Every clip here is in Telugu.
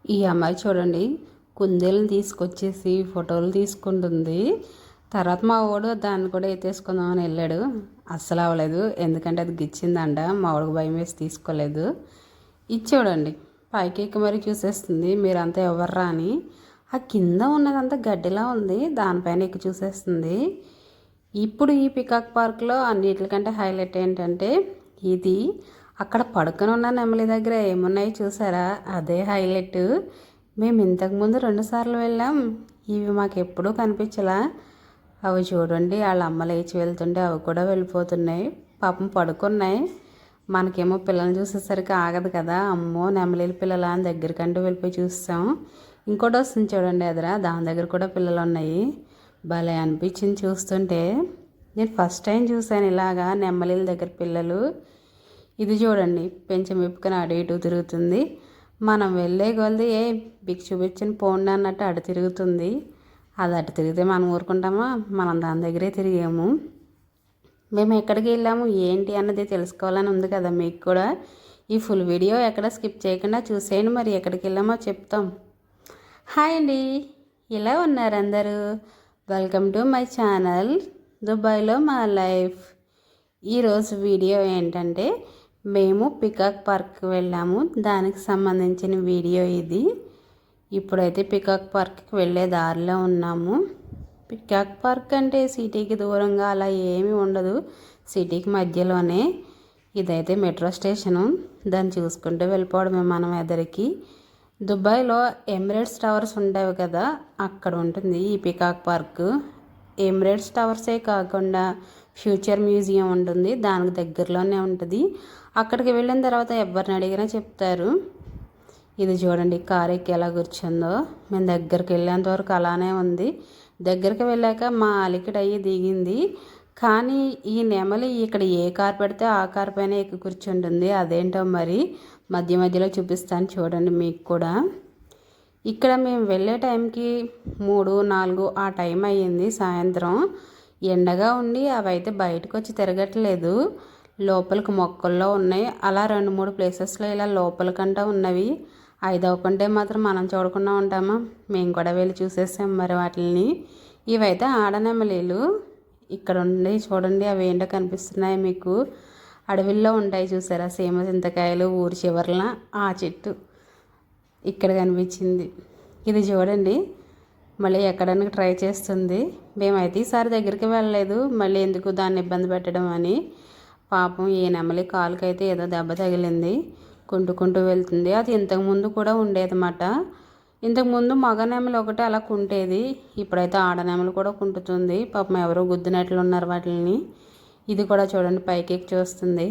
ఈ అమ్మాయి చూడండి, కుందేలను తీసుకొచ్చేసి ఫోటోలు తీసుకుంటుంది. తర్వాత మా వాడు దాన్ని కూడా ఎత్తేసుకుందామని వెళ్ళాడు. అస్సలు అవ్వలేదు, ఎందుకంటే అది గిచ్చిందంట. మా వాడికి భయం వేసి తీసుకోలేదు. ఇది చూడండి, పైకి ఎక్కి మరీ చూసేస్తుంది మీరంతా ఎవర్రా అని. ఆ కింద ఉన్నదంతా గడ్డిలా ఉంది, దానిపైన ఎక్కి చూసేస్తుంది. ఇప్పుడు ఈ పికాక్ పార్క్లో అన్నిటికంటే హైలైట్ ఏంటంటే ఇది. అక్కడ పడుకొని ఉన్న నెమలి దగ్గర ఏమున్నాయి చూసారా, అదే హైలైట్. మేము ఇంతకుముందు 2 సార్లు వెళ్ళాం, ఇవి మాకు ఎప్పుడూ కనిపించలా. అవి చూడండి, వాళ్ళ అమ్మ లేచి వెళ్తుంటే అవి కూడా వెళ్ళిపోతున్నాయి. పాపం పడుకున్నాయి. మనకేమో పిల్లల్ని చూసేసరికి ఆగదు కదా, అమ్మో నెమలి పిల్లల అని దగ్గరికంటూ వెళ్ళిపోయి చూస్తాం. ఇంకోటి వస్తుంది చూడండి ఎదురా, దాని దగ్గర కూడా పిల్లలు ఉన్నాయి. భలే అనిపించింది చూస్తుంటే. నేను ఫస్ట్ టైం చూశాను ఇలాగా నెమలిల దగ్గర పిల్లలు. ఇది చూడండి, పెంచం విప్పుకొని అటు ఇటు తిరుగుతుంది. మనం వెళ్ళే కొలది బిగ్ చూపించిన పోండి అన్నట్టు అటు తిరుగుతుంది. అది అటు తిరిగితే మనం ఊరుకుంటామా? మనం దాని దగ్గరే తిరిగాము. మేము ఎక్కడికి వెళ్ళాము ఏంటి అన్నది తెలుసుకోవాలని ఉంది కదా మీకు కూడా. ఈ ఫుల్ వీడియో ఎక్కడ స్కిప్ చేయకుండా చూసేయండి. మరి ఎక్కడికి వెళ్ళామో చెప్తాం. హాయ్ అండి, ఇలా ఉన్నారు అందరూ? వెల్కమ్ టు మై ఛానల్ దుబాయ్లో మా లైఫ్. ఈరోజు వీడియో ఏంటంటే మేము పికాక్ పార్క్కి వెళ్ళాము, దానికి సంబంధించిన వీడియో ఇది. ఇప్పుడైతే పికాక్ పార్క్కి వెళ్ళే దారిలో ఉన్నాము. పికాక్ పార్క్ అంటే సిటీకి దూరంగా అలా ఏమీ ఉండదు, సిటీకి మధ్యలోనే. ఇదైతే మెట్రో స్టేషను, దాన్ని చూసుకుంటూ వెళ్ళిపోవడమే మనం ఎదరికి. దుబాయ్లో ఎమిరేట్స్ టవర్స్ ఉండేవి కదా, అక్కడ ఉంటుంది ఈ పికాక్ పార్క్. ఎమిరేట్స్ టవర్సే కాకుండా ఫ్యూచర్ మ్యూజియం ఉంటుంది, దానికి దగ్గరలోనే ఉంటుంది. అక్కడికి వెళ్ళిన తర్వాత ఎవరిని అడిగినా చెప్తారు. ఇది చూడండి, కారు ఎక్కి ఎలా కూర్చుందో. మేము దగ్గరికి వెళ్ళేంత వరకు అలానే ఉంది. దగ్గరికి వెళ్ళాక మా అలికిడి అయ్యి దిగింది. కానీ ఈ నెమలి ఇక్కడ ఏ కారు పెడితే ఆ కారు పైన ఎక్కి కూర్చుంటుంది. అదేంటో మరి మధ్య మధ్యలో చూపిస్తాను చూడండి మీకు కూడా. ఇక్కడ మేము వెళ్ళే టైంకి 3-4 ఆ టైం అయ్యింది సాయంత్రం. ఎండగా ఉండి అవి అయితే బయటకు వచ్చి తిరగట్లేదు, లోపలికి మొక్కల్లో ఉన్నాయి. అలా 2-3 ప్లేసెస్లో ఇలా లోపలికంటా ఉన్నవి. 5 అవ్వకుంటే మాత్రం మనం చూడకుండా ఉంటామా? మేము కూడా వెళ్ళి చూసేసాం మరి వాటిని. ఇవైతే ఆడనెమలీలు. ఇక్కడ ఉండి చూడండి, అవి ఏంటో కనిపిస్తున్నాయి మీకు. అడవిల్లో ఉంటాయి చూసారా, సీమ చింతకాయలు ఊరి చివర్ల ఆ చెట్టు ఇక్కడ కనిపించింది. ఇది చూడండి, మళ్ళీ ఎక్కడానికి ట్రై చేస్తుంది. మేమైతే ఈసారి దగ్గరికి వెళ్ళలేదు, మళ్ళీ ఎందుకు దాన్ని ఇబ్బంది పెట్టడం అని. పాపం ఈ నెమలి కాలుకైతే ఏదో దెబ్బ తగిలింది, కుంటుకుంటూ వెళ్తుంది. అది ఇంతకుముందు కూడా ఉండేదన్నమాట. ఇంతకుముందు మగ నెమలి ఒకటి అలా కుంటేది, ఇప్పుడైతే ఆడనెమలి కూడా కుంటుతుంది. పాపం ఎవరో గుద్దినట్లు ఉన్నారు వాటిని. ఇది కూడా చూడండి, పైకి చూస్తుంది,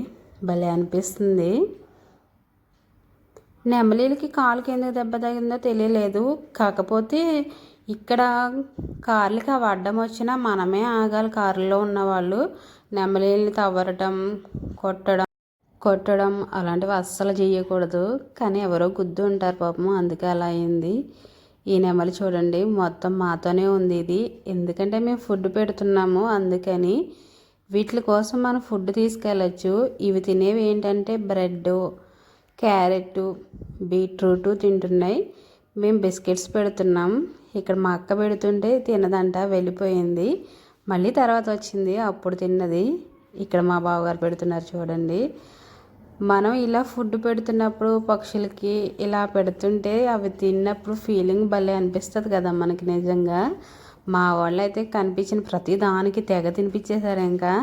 భలే అనిపిస్తుంది. నెమలీలకి కాలుకి ఎందుకు దెబ్బ తగిందో తెలియలేదు. కాకపోతే ఇక్కడ కార్లకి అవి అడ్డం వచ్చినా మనమే ఆగాలి, కారులో ఉన్నవాళ్ళు. నెమలీల్ని తవ్వరటం, కొట్టడం అలాంటివి అస్సలు చేయకూడదు. కానీ ఎవరో గుద్దు ఉంటారు పాపం, అందుకే అలా అయింది. ఈ నెమలి చూడండి మొత్తం మాతోనే ఉంది ఇది, ఎందుకంటే మేము ఫుడ్ పెడుతున్నాము అందుకని. వీటి కోసం మనం ఫుడ్ తీసుకెళ్ళచ్చు. ఇవి తినేవి ఏంటంటే బ్రెడ్, క్యారెట్, బీట్రూట్ తింటున్నాయి. మేము బిస్కెట్స్ పెడుతున్నాం. ఇక్కడ మా అక్క పెడుతుంటే తినదంట, వెళ్ళిపోయింది. మళ్ళీ తర్వాత వచ్చింది, అప్పుడు తిన్నది. ఇక్కడ మా బావగారు పెడుతున్నారు చూడండి. మనం ఇలా ఫుడ్ పెడుతున్నప్పుడు పక్షులకి ఇలా పెడుతుంటే అవి తిన్నప్పుడు ఫీలింగ్ భలే అనిపిస్తుంది కదా మనకి నిజంగా. మా వాళ్ళు అయితే కనిపించిన ప్రతి దానికి తెగ తినిపించేశారు. ఇంకా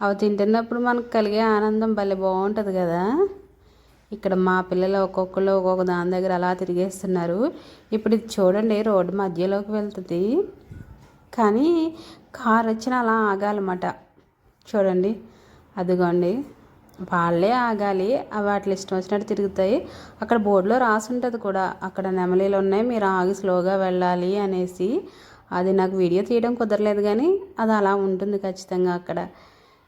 అవి తింటున్నప్పుడు మనకు కలిగే ఆనందం భలే బాగుంటుంది కదా. ఇక్కడ మా పిల్లలు ఒక్కొక్కరు ఒక్కొక్క దాని దగ్గర అలా తిరిగేస్తున్నారు. ఇప్పుడు ఇది చూడండి, రోడ్డు మధ్యలోకి వెళ్తుంది, కానీ కారు వచ్చిన అలా ఆగాలన్నమాట. చూడండి, అదిగోండి, వాళ్ళే ఆగాలి. వాటి ఇష్టం వచ్చినట్టు తిరుగుతాయి. అక్కడ బోర్డులో రాసి ఉంటుంది కూడా, అక్కడ నెమలీలు ఉన్నాయి, మీరు ఆగి స్లోగా వెళ్ళాలి అనేసి. అది నాకు వీడియో తీయడం కుదరలేదు, కానీ అది అలా ఉంటుంది ఖచ్చితంగా అక్కడ.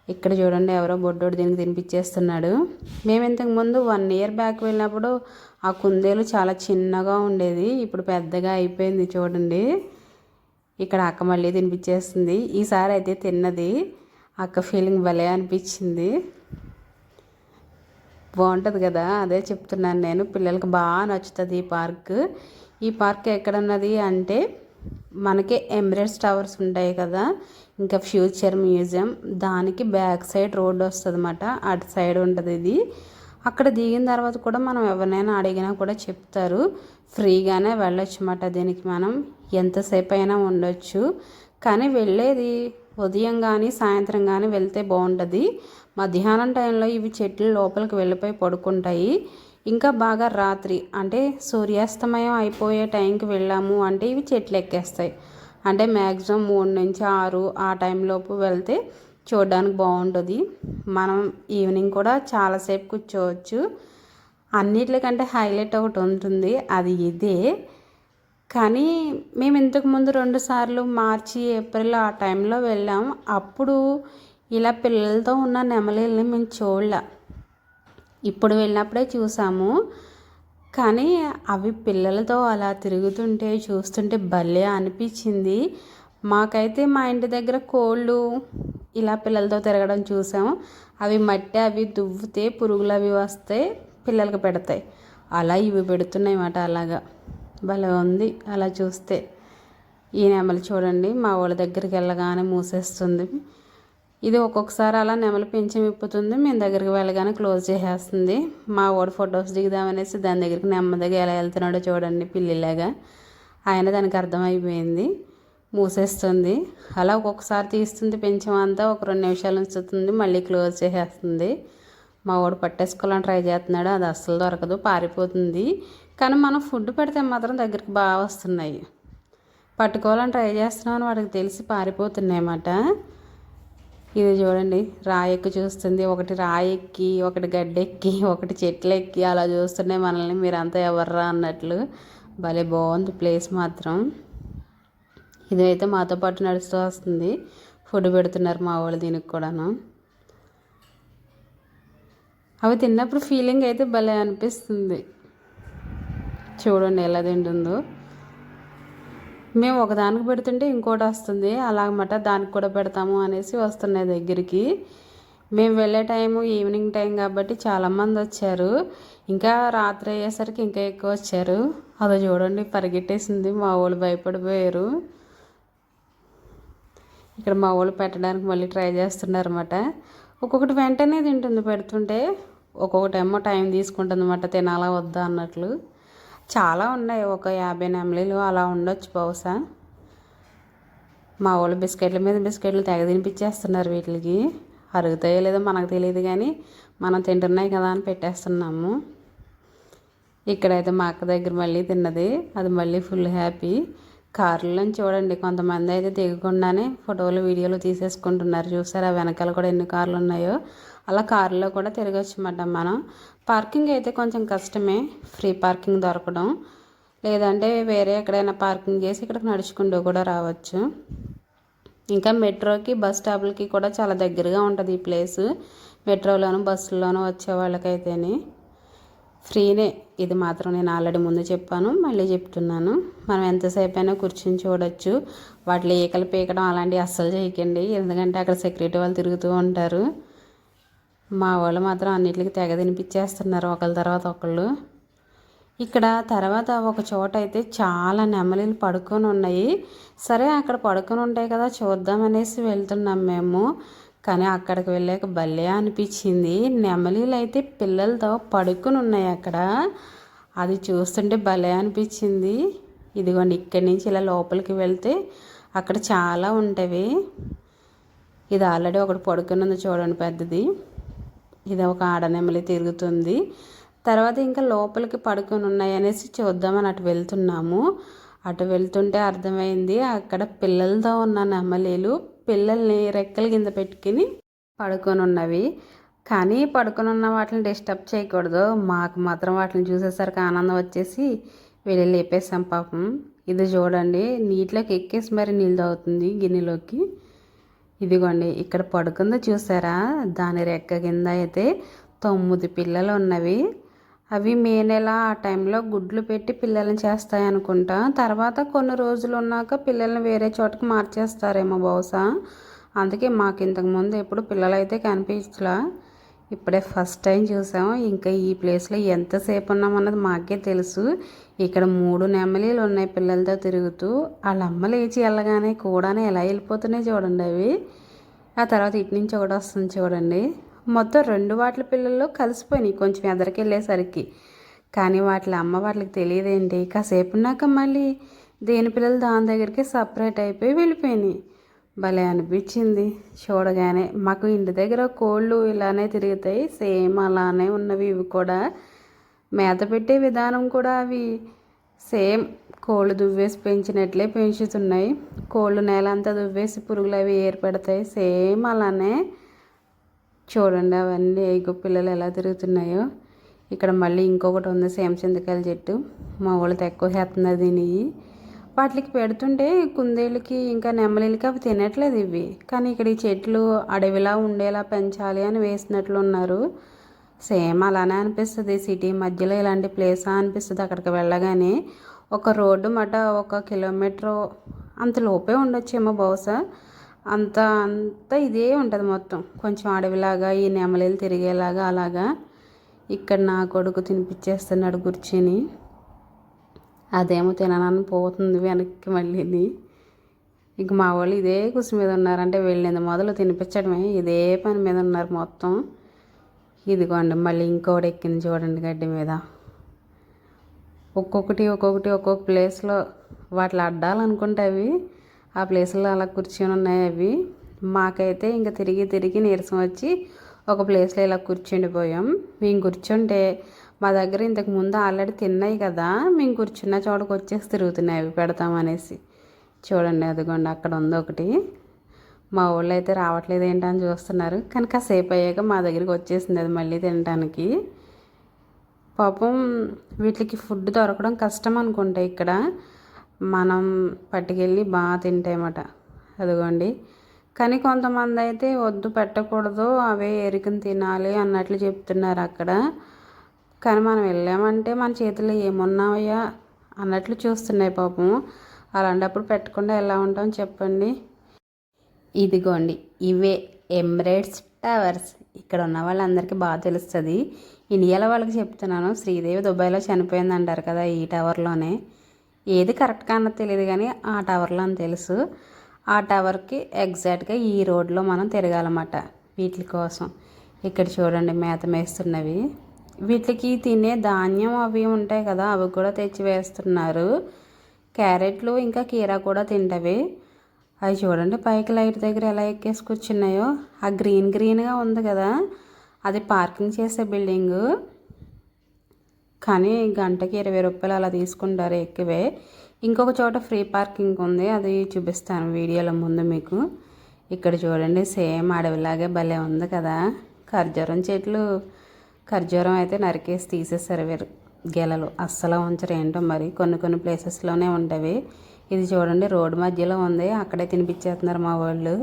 ఇక్కడ చూడండి, ఎవరో బొడ్డోడు దీనికి తినిపించేస్తున్నాడు. మేము ఇంతకుముందు 1 ఇయర్ బ్యాక్ వెళ్ళినప్పుడు ఆ కుందేలు చాలా చిన్నగా ఉండేది, ఇప్పుడు పెద్దగా అయిపోయింది చూడండి. ఇక్కడ అక్క మళ్ళీ తినిపించేస్తుంది. ఈసారి అయితే తిన్నది. అక్క ఫీలింగ్ భలే అనిపించింది. బాగుంటుంది కదా, అదే చెప్తున్నాను నేను. పిల్లలకి బాగా నచ్చుతుంది ఈ పార్క్. ఈ పార్క్ ఎక్కడున్నది అంటే మనకి ఎమిరేట్స్ టవర్స్ ఉంటాయి కదా, ఇంకా ఫ్యూచర్ మ్యూజియం, దానికి బ్యాక్ సైడ్ రోడ్డు వస్తుంది అన్నమాట. అటు సైడ్ ఉంటుంది ఇది. అక్కడ దిగిన తర్వాత కూడా మనం ఎవరినైనా అడిగినా కూడా చెప్తారు. ఫ్రీగానే వెళ్ళొచ్చు అన్నమాట. దీనికి మనం ఎంతసేపు అయినా ఉండొచ్చు. కానీ వెళ్ళేది ఉదయం కానీ సాయంత్రం కానీ వెళ్తే బాగుంటుంది. మధ్యాహ్నం టైంలో ఇవి చెట్లు లోపలికి వెళ్ళిపోయి పడుకుంటాయి. ఇంకా బాగా రాత్రి అంటే సూర్యాస్తమయం అయిపోయే టైంకి వెళ్ళాము అంటే ఇవి చెట్లు ఎక్కేస్తాయి. అంటే మ్యాక్సిమం 3 నుంచి 6 ఆ టైంలోపు వెళ్తే చూడడానికి బాగుంటుంది. మనం ఈవినింగ్ కూడా చాలాసేపు కూర్చోవచ్చు. అన్నిటికంటే హైలైట్ ఒకటి ఉంటుంది, అది ఇదే. కానీ మేము ఇంతకుముందు 2 సార్లు మార్చి ఏప్రిల్ ఆ టైంలో వెళ్ళాం. అప్పుడు ఇలా పిల్లలతో ఉన్న నెమలిని మేము చూడలే. ఇప్పుడు వెళ్ళినప్పుడే చూసాము. కానీ అవి పిల్లలతో అలా తిరుగుతుంటే చూస్తుంటే భలే అనిపించింది. మాకైతే మా ఇంటి దగ్గర కోళ్ళు ఇలా పిల్లలతో తిరగడం చూసాము. అవి మట్టి అవి దువ్వితే పురుగులు అవి వస్తే పిల్లలకి పెడతాయి. అలా ఇవి పెడుతున్నాయి అన్నమాట. అలాగా భలే ఉంది అలా చూస్తే. ఈ నెమలి చూడండి, మా వాళ్ళ దగ్గరికి వెళ్ళగానే మూసేస్తుంది. ఇది ఒక్కొక్కసారి అలా నెమలి పెంచి విప్పుతుంది, మేము దగ్గరికి వెళ్ళగానే క్లోజ్ చేసేస్తుంది. మా వాడు ఫొటోస్ దిగుదామనేసి దాని దగ్గరికి నెమ్మదిగా ఎలా వెళ్తున్నాడో చూడండి, పిల్లిలాగా. ఆయన దానికి అర్థమైపోయింది, మూసేస్తుంది. అలా ఒక్కొక్కసారి తీస్తుంది పెంచమంతా, ఒక 2 నిమిషాలు ఉంచుతుంది, మళ్ళీ క్లోజ్ చేసేస్తుంది. మా వాడు పట్టేసుకోవాలని ట్రై చేస్తున్నాడు, అది అస్సలు దొరకదు, పారిపోతుంది. కానీ మనం ఫుడ్ పెడితే మాత్రం దగ్గరికి బాగా వస్తున్నాయి. పట్టుకోవాలని ట్రై చేస్తున్నామని వాడికి తెలిసి పారిపోతున్నాయి అన్నమాట. ఇది చూడండి, రాయెక్కి చూస్తుంది. ఒకటి రాయెక్కి, ఒకటి గడ్డెక్కి, ఒకటి చెట్లు ఎక్కి అలా చూస్తున్నాయి మనల్ని. మీరంతా ఎవర్రా అన్నట్లు. భలే బాగుంది ప్లేస్ మాత్రం. ఇదైతే మాతో పాటు నడుస్తూ వస్తుంది. ఫుడ్ పెడుతున్నారు మా వాళ్ళు దీనికి కూడాను. అవి తిన్నప్పుడు ఫీలింగ్ అయితే భలే అనిపిస్తుంది. చూడండి ఎలా తింటుందో. మేము ఒకదానికి పెడుతుంటే ఇంకోటి వస్తుంది అలాగమాట. దానికి కూడా పెడతాము అనేసి వస్తున్నాయి దగ్గరికి. మేము వెళ్ళే టైము ఈవినింగ్ టైం కాబట్టి చాలామంది వచ్చారు. ఇంకా రాత్రి అయ్యేసరికి ఇంకా ఎక్కువ వచ్చారు. అదో చూడండి పరిగెట్టేసింది, మా వాళ్ళు భయపడిపోయారు. ఇక్కడ మా వాళ్ళు పెట్టడానికి మళ్ళీ ట్రై చేస్తున్నారన్నమాట. ఒక్కొక్కటి వెంటనే తింటుంది పెడుతుంటే, ఒక్కొక్కటి ఏమో టైం తీసుకుంటుంది అన్నమాట తినాలా వద్దా అన్నట్లు. చాలా ఉన్నాయి, ఒక 50 నెమలీలు అలా ఉండొచ్చు బహుశా. మా వాళ్ళు బిస్కెట్ల మీద బిస్కెట్లు తెగ తినిపించేస్తున్నారు వీటికి. అరుగుతాయో లేదో మనకు తెలియదు కానీ మనం తింటున్నాయి కదా అని పెట్టేస్తున్నాము. ఇక్కడైతే మా అక్క దగ్గర మళ్ళీ తిన్నది, అది మళ్ళీ ఫుల్ హ్యాపీ. కార్లలో చూడండి కొంతమంది అయితే దిగకుండానే ఫోటోలు వీడియోలు తీసేసుకుంటున్నారు. చూసారా వెనకాల కూడా ఎన్ని కార్లు ఉన్నాయో. అలా కారులో కూడా తిరగచ్చు అన్నమాట మనం. పార్కింగ్ అయితే కొంచెం కష్టమే, ఫ్రీ పార్కింగ్ దొరకడం. లేదంటే వేరే ఎక్కడైనా పార్కింగ్ చేసి ఇక్కడికి నడుచుకుంటూ కూడా రావచ్చు. ఇంకా మెట్రోకి బస్ స్టాపులకి కూడా చాలా దగ్గరగా ఉంటుంది ఈ ప్లేసు. మెట్రోలోను బస్సుల్లోనూ వచ్చే వాళ్ళకైతేనే ఫ్రీనే. ఇది మాత్రం నేను ఆల్రెడీ ముందు చెప్పాను, మళ్ళీ చెప్తున్నాను. మనం ఎంతసేపు అయినా కూర్చొని చూడొచ్చు. వాటిలో ఈకలు పీకడం అలాంటివి అస్సలు చేయకండి, ఎందుకంటే అక్కడ సెక్యూరిటీ వాళ్ళు తిరుగుతూ ఉంటారు. మా వాళ్ళు మాత్రం అన్నిటికీ తెగ తినిపించేస్తున్నారు ఒకళ్ళ తర్వాత ఒకళ్ళు. ఇక్కడ తర్వాత ఒక చోట అయితే చాలా నెమలీలు పడుకొని ఉన్నాయి. సరే అక్కడ పడుకొని ఉంటాయి కదా చూద్దామనేసి వెళ్తున్నాం మేము. కానీ అక్కడికి వెళ్ళాక భలే అనిపించింది. నెమలీలు అయితే పిల్లలతో పడుకుని ఉన్నాయి అక్కడ. అది చూస్తుంటే భలే అనిపించింది. ఇదిగోండి ఇక్కడి నుంచి ఇలా లోపలికి వెళ్తే అక్కడ చాలా ఉంటాయి. ఇది ఆల్రెడీ ఒకటి పడుకుని ఉంది చూడండి పెద్దది. ఇది ఒక ఆడనెమలి తిరుగుతుంది. తర్వాత ఇంకా లోపలికి పడుకొని ఉన్నాయి అనేసి చూద్దామని అటు వెళ్తున్నాము. అటు వెళ్తుంటే అర్థమైంది అక్కడ పిల్లలతో ఉన్న నెమలీలు పిల్లల్ని రెక్కల కింద పెట్టుకుని పడుకొని ఉన్నవి. కానీ పడుకొని ఉన్న వాటిని డిస్టర్బ్ చేయకూడదు. మాకు మాత్రం వాటిని చూసేసరికి ఆనందం వచ్చేసి వెళ్ళి లేపేసాం పాపం. ఇది చూడండి నీటిలోకి ఎక్కేసి మరి నీళ్ళు తాగుతుంది గిన్నెలోకి. ఇదిగోండి ఇక్కడ పడుకుందో చూసారా, దాని రెక్క కింద అయితే 9 పిల్లలు ఉన్నవి. అవి మే నెల ఆ టైంలో గుడ్లు పెట్టి పిల్లల్ని చేస్తాయి అనుకుంటా. తర్వాత కొన్ని రోజులు ఉన్నాక పిల్లల్ని వేరే చోటకి మార్చేస్తారేమో బహుశా. అందుకే మాకు ఇంతకుముందు ఎప్పుడు పిల్లలు అయితే కనిపించలా. ఇప్పుడే ఫస్ట్ టైం చూసాము. ఇంకా ఈ ప్లేస్లో ఎంతసేపు ఉన్నామన్నది మాకే తెలుసు. ఇక్కడ 3 నెమలీలు ఉన్నాయి పిల్లలతో తిరుగుతూ. వాళ్ళ అమ్మ లేచి వెళ్ళగానే కూడా ఎలా వెళ్ళిపోతున్నాయి చూడండి అవి. ఆ తర్వాత ఇటు నుంచి ఒకటి వస్తుంది చూడండి. మొత్తం 2 వాటి పిల్లలు కలిసిపోయినాయి కొంచెం ఎదరికి వెళ్ళేసరికి. కానీ వాటి అమ్మ వాటికి తెలియదేంటి, కాసేపు ఉన్నాక మళ్ళీ దేని పిల్లలు దాని దగ్గరికి సపరేట్ అయిపోయి వెళ్ళిపోయినాయి. భలే అనిపించింది చూడగానే. మాకు ఇంటి దగ్గర కోళ్ళు ఇలానే తిరుగుతాయి, సేమ్ అలానే ఉన్నవి ఇవి కూడా. మేత పెట్టే విధానం కూడా అవి సేమ్ కోళ్ళు దువ్వేసి పెంచినట్లే పెంచుతున్నాయి. కోళ్ళు నేల అంతా దువ్వేసి పురుగులు అవి ఏర్పడతాయి, సేమ్ అలానే. చూడండి అవన్నీ ఎగు పిల్లలు ఎలా తిరుగుతున్నాయో. ఇక్కడ మళ్ళీ ఇంకొకటి ఉంది సేమ్ చింతకాయల చెట్టు. మా వాళ్ళు తక్కువ చేస్తున్నారు దీన్ని. వాటికి పెడుతుంటే కుందేళ్ళకి ఇంకా నెమలికి అవి తినట్లేదు ఇవి. కానీ ఇక్కడ ఈ చెట్లు అడవిలా ఉండేలా పెంచాలి అని వేసినట్లు ఉన్నారు. సేమ్ అలానే అనిపిస్తుంది. సిటీ మధ్యలో ఇలాంటి ప్లేసా అనిపిస్తుంది. అక్కడికి వెళ్ళగానే ఒక రోడ్డు మాట 1 కిలోమీటర్ అంత లోపే ఉండొచ్చేమో బహుశా. అంత ఇదే ఉంటుంది మొత్తం, కొంచెం అడవిలాగా ఈ నెమలీలు తిరిగేలాగా అలాగా. ఇక్కడ నా కొడుకు తినిపించేస్తున్నాడు కూర్చొని. అదేమో తిననని పోతుంది వెనక్కి మళ్ళీని. ఇంక మా వాళ్ళు ఇదే కుసి మీద ఉన్నారు, అంటే వెళ్ళింది మొదలు తినిపించడమే ఇదే పని మీద ఉన్నారు మొత్తం. ఇదిగోండి మళ్ళీ ఇంకోటి ఎక్కింది చూడండి గడ్డి మీద. ఒక్కొక్క ప్లేస్లో వాటిలో అడ్డాలనుకుంటే అవి ఆ ప్లేస్లో అలా కూర్చొని ఉన్నాయి అవి. మాకైతే ఇంకా తిరిగి నీరసం వచ్చి ఒక ప్లేస్లో ఇలా కూర్చుండిపోయాం. మేము కూర్చుంటే మా దగ్గర ఇంతకు ముందు ఆల్రెడీ తిన్నాయి కదా, మేము కూర్చున్న చోటకు వచ్చేసి తిరుగుతున్నాయి అవి పెడతామనేసి. చూడండి అదిగోండి అక్కడ ఉంది ఒకటి. మా వాళ్ళు అయితే రావట్లేదు ఏంటని చూస్తున్నారు, కానీ కాసేపు అయ్యాక మా దగ్గరికి వచ్చేసింది అది మళ్ళీ తినడానికి. పాపం వీటికి ఫుడ్ దొరకడం కష్టం అనుకుంటా ఇక్కడ. మనం పట్టుకెళ్ళి బాగా తింటాయన్నమాట. అదిగోండి. కానీ కొంతమంది అయితే వద్దు పెట్టకూడదు, అవే ఎరుకుని తినాలి అన్నట్లు చెప్తున్నారు అక్కడ. కానీ మనం వెళ్ళామంటే మన చేతిలో ఏమున్నాయా అన్నట్లు చూస్తున్నాయి పాపం. అలాంటప్పుడు పెట్టకుండా ఎలా ఉంటాం చెప్పండి. ఇదిగోండి ఇవే ఎమిరేట్స్ టవర్స్. ఇక్కడ ఉన్న వాళ్ళందరికీ బాగా తెలుస్తుంది. ఇండియాలో వాళ్ళకి చెప్తున్నాను, శ్రీదేవి దుబాయ్లో చనిపోయింది అంటారు కదా ఈ టవర్లోనే. ఏది కరెక్ట్గా అన్నది తెలియదు కానీ ఆ టవర్లో అని తెలుసు. ఆ టవర్కి ఎగ్జాక్ట్గా ఈ రోడ్లో మనం తిరగాలన్నమాట వీటి కోసం. ఇక్కడ చూడండి మేత మేస్తున్నవి. వీటికి తినే ధాన్యం అవి ఉంటాయి కదా, అవి కూడా తెచ్చి వేస్తున్నారు. క్యారెట్లు ఇంకా కీరా కూడా తింటవి. అవి చూడండి పైకి లైట్ దగ్గర ఎలా ఎక్కేసి కూర్చున్నాయో. ఆ గ్రీన్గా ఉంది కదా, అది పార్కింగ్ చేసే బిల్డింగు. కానీ గంటకి 20 రూపాయలు అలా తీసుకుంటారు ఎక్కువే. ఇంకొక చోట ఫ్రీ పార్కింగ్ ఉంది, అది చూపిస్తాను వీడియోలో ముందు మీకు. ఇక్కడ చూడండి సేమ్ అడవిలాగే భలే ఉంది కదా. ఖర్జూరం చెట్లు, ఖర్జూరం అయితే నరికేసి తీసేసారు వీరు. గెలలు అస్సలు ఉంచరు ఏంటో మరి, కొన్ని ప్లేసెస్లోనే ఉంటాయి. ఇది చూడండి రోడ్డు మధ్యలో ఉంది, అక్కడే తినిపించేస్తున్నారు మా వాళ్ళు.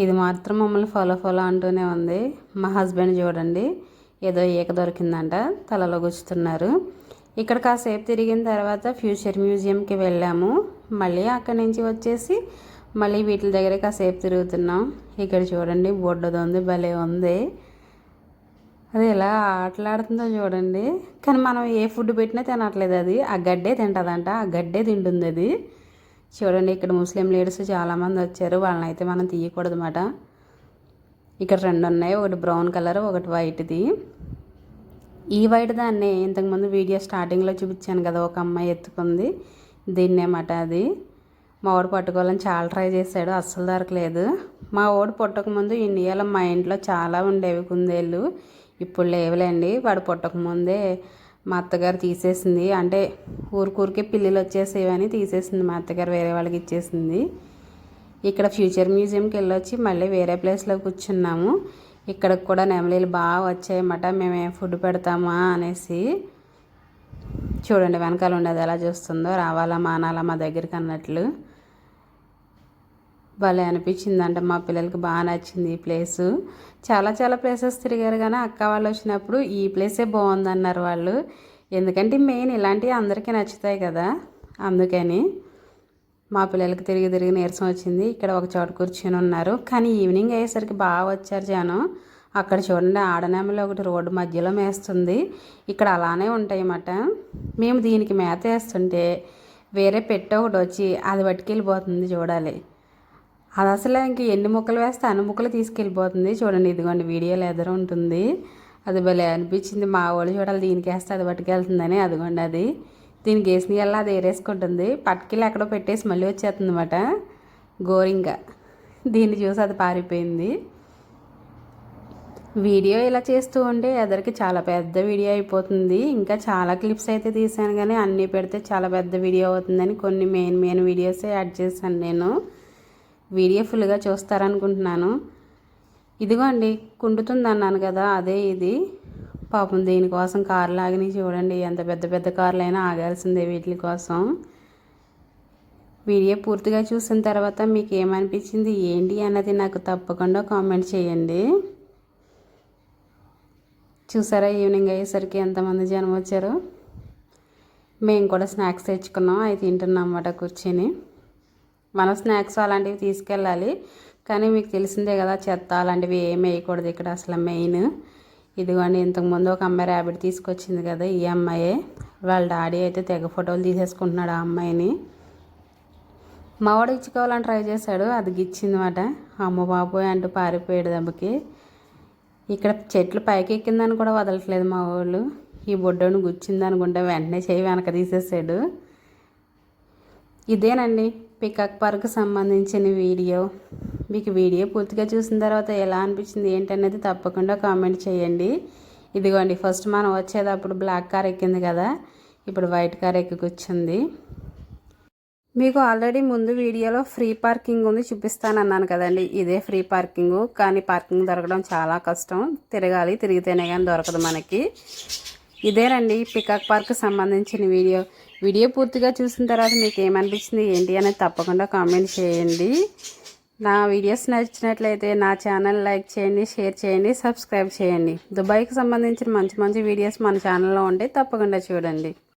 ఇది మాత్రం మమ్మల్ని ఫాలో అంటూనే ఉంది. మా హస్బెండ్ చూడండి ఏదో ఈక దొరికిందంట తలలో గుచ్చుతున్నారు. ఇక్కడ కాసేపు తిరిగిన తర్వాత ఫ్యూచర్ మ్యూజియంకి వెళ్ళాము. మళ్ళీ అక్కడి నుంచి వచ్చేసి మళ్ళీ వీటి దగ్గర కాసేపు తిరుగుతున్నాం. ఇక్కడ చూడండి బొడ్డది ఉంది, భలే ఉంది. అది ఎలా ఆటలాడుతుందో చూడండి. కానీ మనం ఏ ఫుడ్ పెట్టినా తినట్లేదు, అది ఆ గడ్డే తింటుందంట, ఆ గడ్డే తింటుంది అది. చూడండి ఇక్కడ ముస్లిం లీడర్స్ చాలామంది వచ్చారు, వాళ్ళని అయితే మనం తీయకూడదు అన్నమాట. ఇక్కడ 2 ఉన్నాయి, ఒకటి బ్రౌన్ కలర్ ఒకటి వైట్ది. ఈ వైట్ దాన్ని ఇంతకుముందు వీడియో స్టార్టింగ్లో చూపించాను కదా, ఒక అమ్మాయి ఎత్తుకుంది దీన్నేమాట. అది మా వాడు పట్టుకోవాలని చాలా ట్రై చేశాడు, అస్సలు దొరకలేదు. మా వాడు పుట్టకముందు ఇండియాలో మా ఇంట్లో చాలా ఉండేవి కుందేళ్ళు, ఇప్పుడు లేవులేండి. వాడు పుట్టకముందే మా అత్తగారు తీసేసింది, అంటే ఊరికే పిల్లులు వచ్చేసేవని తీసేసింది మా అత్తగారు, వేరే వాళ్ళకి ఇచ్చేసింది. ఇక్కడ ఫ్యూచర్ మ్యూజియంకి వెళ్ళొచ్చి మళ్ళీ వేరే ప్లేస్లో కూర్చున్నాము. ఇక్కడికి కూడా నెమలీలు బాగా వచ్చాయన్నమాట. మేమేం ఫుడ్ పెడతామా అనేసి. చూడండి వెనకాల ఉండేది ఎలా చూస్తుందో, రావాలా మానాలా మా దగ్గరికి అన్నట్లు. భలే అనిపించిందంట, మా పిల్లలకి బాగా నచ్చింది ఈ ప్లేసు. చాలా ప్లేసెస్ తిరిగారు కానీ అక్క వాళ్ళు వచ్చినప్పుడు ఈ ప్లేసే బాగుందన్నారు వాళ్ళు. ఎందుకంటే మెయిన్ ఇలాంటివి అందరికీ నచ్చుతాయి కదా, అందుకని. మా పిల్లలకి తిరిగి నీరసం వచ్చింది. ఇక్కడ ఒక చోట కూర్చొని ఉన్నారు. కానీ ఈవినింగ్ అయ్యేసరికి బాగా వచ్చారు జనం, అక్కడ చూడండి ఆడనేమలు ఒకటి రోడ్డు మధ్యలో మేస్తుంది. ఇక్కడ అలానే ఉంటాయన్నమాట. మేము దీనికి మేత వేస్తుంటే వేరే పెట్ట ఒకటి వచ్చి అది పట్టుకెళ్ళిపోతుంది. చూడాలి, అది అసలు ఇంక ఎన్ని ముక్కలు వేస్తే అన్ని ముక్కలు తీసుకెళ్ళిపోతుంది. చూడండి, ఇదిగోండి వీడియోలో ఎదురు ఉంటుంది. అది భలే అనిపించింది. మా వాళ్ళు చూడాలి దీనికి వేస్తే అది పట్టుకెళ్తుందని. అదిగోండి అది దీనికి వేసిన వల్ల అది ఏరేసుకుంటుంది. పట్టుకెళ్ళి ఎక్కడో పెట్టేసి మళ్ళీ వచ్చేస్తుంది అన్నమాట గోరింగా. దీన్ని చూసి అది పారిపోయింది. వీడియో ఇలా చేస్తూ ఉంటే ఎదరికి చాలా పెద్ద వీడియో అయిపోతుంది. ఇంకా చాలా క్లిప్స్ అయితే తీసాను, కానీ అన్నీ పెడితే చాలా పెద్ద వీడియో అవుతుందని కొన్ని మెయిన్ వీడియోసే యాడ్ చేశాను నేను. వీడియో ఫుల్గా చూస్తారనుకుంటున్నాను. ఇదిగోండి కుండుతుంది అన్నాను కదా, అదే ఇది. పాపం దీనికోసం కార్లు ఆగినాయి. చూడండి, ఎంత పెద్ద పెద్ద కార్లు అయినా ఆగాల్సిందే వీటి కోసం. వీడియో పూర్తిగా చూసిన తర్వాత మీకు ఏమనిపించింది ఏంటి అన్నది నాకు తప్పకుండా కామెంట్ చేయండి. చూసారా, ఈవినింగ్ అయ్యేసరికి ఎంతమంది జనం వచ్చారో. మేము కూడా స్నాక్స్ తెచ్చుకున్నాం, అవి తింటున్నాం అన్నమాట కూర్చొని. మనం స్నాక్స్ అలాంటివి తీసుకెళ్ళాలి, కానీ మీకు తెలిసిందే కదా చెత్త అలాంటివి ఏమి వేయకూడదు ఇక్కడ అసలు మెయిన్. ఇదిగోండి, ఇంతకుముందు ఒక అమ్మాయి ర్యాబిట్ తీసుకొచ్చింది కదా, ఈ అమ్మాయే. వాళ్ళ డాడీ అయితే తెగ ఫోటోలు తీసేసుకుంటున్నాడు ఆ అమ్మాయిని. మావాడు ఇచ్చుకోవాలని ట్రై చేశాడు, అది గిచ్చిందన్నమాట. అమ్మ బాబోయ్ అంటూ పారిపోయాడు దెబ్బకి. ఇక్కడ చెట్లు పైకి ఎక్కిందని కూడా వదలట్లేదు మా వాళ్ళు. ఈ బొడ్డోని గుచ్చింది అనుకుంటే వెంటనే చేయి వెనక తీసేసాడు. ఇదేనండి పికాక్ పార్క్ సంబంధించిన వీడియో. మీకు వీడియో పూర్తిగా చూసిన తర్వాత ఎలా అనిపించింది ఏంటనేది తప్పకుండా కామెంట్ చేయండి. ఇదిగోండి, ఫస్ట్ మనం వచ్చేటప్పుడు బ్లాక్ కార్ ఎక్కింది కదా, ఇప్పుడు వైట్ కార్ ఎక్కి కూర్చుంది. మీకు ఆల్రెడీ ముందు వీడియోలో ఫ్రీ పార్కింగ్ ఉంది చూపిస్తానన్నాను కదండి, ఇదే ఫ్రీ పార్కింగ్. కానీ పార్కింగ్ దొరకడం చాలా కష్టం, తిరగాలి, తిరిగితేనే కానీ దొరకదు మనకి. ఇదేనండి పికాక్ పార్క్ సంబంధించిన వీడియో. వీడియో పూర్తిగా చూసిన తర్వాత మీకు ఏమనిపించింది ఏంటి అనేది తప్పకుండా కామెంట్ చేయండి. నా వీడియోస్ నచ్చినట్లయితే నా ఛానల్ లైక్ చేయండి, షేర్ చేయండి, సబ్స్క్రైబ్ చేయండి. దుబాయ్కి సంబంధించిన మంచి వీడియోస్ మన ఛానల్లో ఉంటే తప్పకుండా చూడండి.